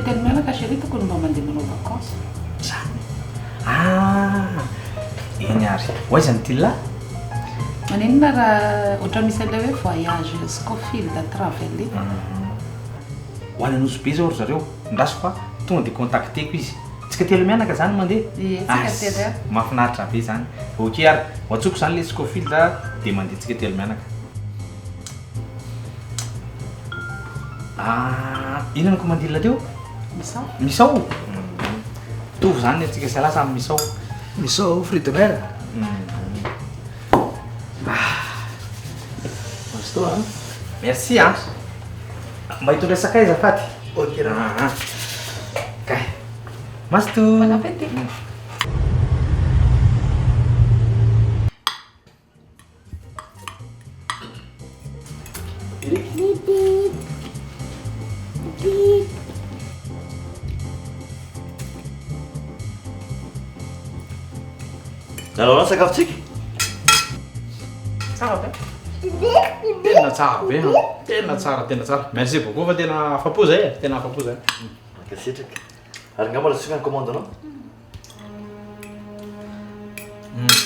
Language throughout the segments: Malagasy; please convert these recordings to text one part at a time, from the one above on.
teny mianaka chérie tokony mba mandeha manao vacances. Zany. Iny ary. Hoaiza ny tilla? Maninona raha ohatra misy ilay hoe voyage Scofield travel. Ho any Nosy be zao ry zareo. Ndraso fa tonga dia contacteko izy. Tsika telo mianaka zany mandeha. Tsika telo. Mahafinaritra be zany. Ok ary. Hoantsoko zany le Scofield dia mandeha tsika telo mianaka. Inona no commandilla teo? Misao. Misao. Tovy zany atsika sy lasa amin'ny misao. Misao fruits de mer. Masto Merci mba hitondra sakay zafady. Ok raha. Kay. Masto. Bon appétit. Nanao sakafotsika? Tsara be. Tena tsara be. Tena tsara. Merci beaucoup fa tena afapo zay. Tena afapo zay. Makasitraka. Ary nga mbola tsika ny commande anao?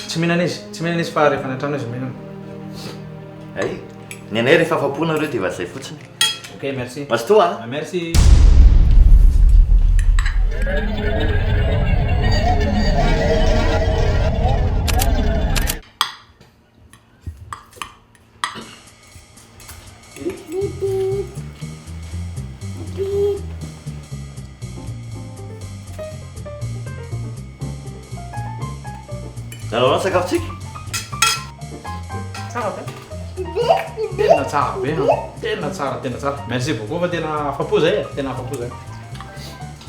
Tsy mihinana izy fa rehefa an-trano izy mihinana. Ay, ny anay rehefa afapo nareo dia efa zay fotsiny. Ok, merci. Mastoa. Merci. Nanao sakafotsika? Tsara be. Tena tsara. Merci beaucoup fa tena afapo zay. Tena afapo zay.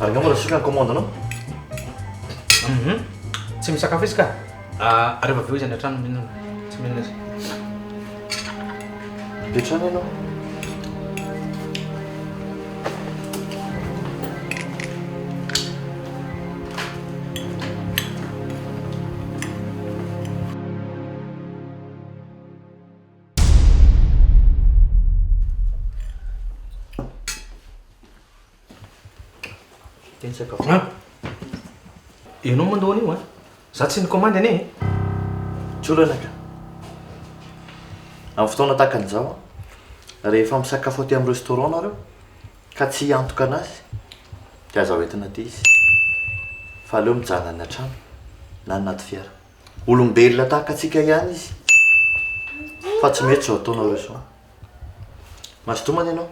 Ary nga mbola tsika ny commande anao? Tsy misakafo izy ka? Rehefa avy eo izy any an-trano mihinana. Tsy mihinana izy. Mipetrana ianao? Teny sakafo. Ianao mandoa an'io za tsy nicommande ane. Tsolanaka. Amin'ny fotoana tahaka an'izao rehefa misakafo aty amin'ny restaurant nareo ka tsy antoka anazy dia aza hoentina aty izy. Fa aleo mijanona any an-trano na anaty fiara. Olombelona tahaka antsika ihany izy. Fa tsy mety zao ataonareo zao. Mazotomana ianao?